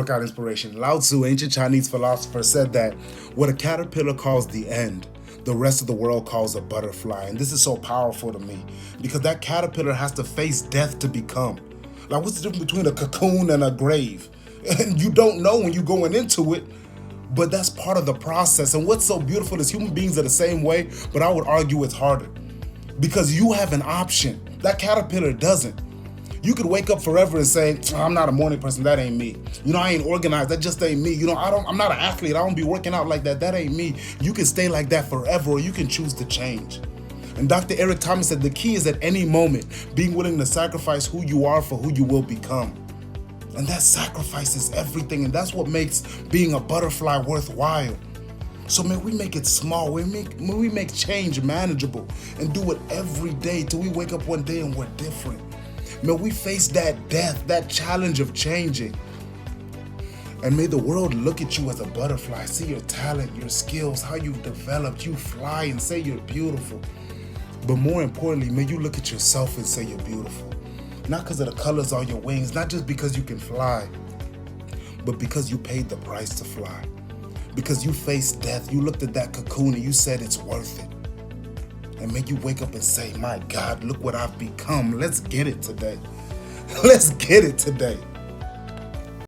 Workout Inspiration. Lao Tzu, ancient Chinese philosopher, said that what a caterpillar calls the end, the rest of the world calls a butterfly. And this is so powerful to me because that caterpillar has to face death to become. Like, what's the difference between a cocoon and a grave? And you don't know when you're going into it, but that's part of the process. And what's so beautiful is human beings are the same way, but I would argue it's harder because you have an option. That caterpillar doesn't. You could wake up forever and say, I'm not a morning person, that ain't me. I ain't organized, that just ain't me. I'm not an athlete, I don't be working out like that ain't me. You can stay like that forever, or you can choose to change. And Dr. Eric Thomas said the key is at any moment being willing to sacrifice who you are for who you will become. And that sacrifice is everything, and that's what makes being a butterfly worthwhile. So may we make it small, may we make change manageable and do it every day till we wake up one day and we're different. May we face that death, that challenge of changing. And may the world look at you as a butterfly, see your talent, your skills, how you've developed, you fly and say you're beautiful. But more importantly, may you look at yourself and say you're beautiful. Not because of the colors on your wings, not just because you can fly, but because you paid the price to fly. Because you faced death, you looked at that cocoon and you said it's worth it. And make you wake up and say, my God, look what I've become. Let's get it today. Let's get it today.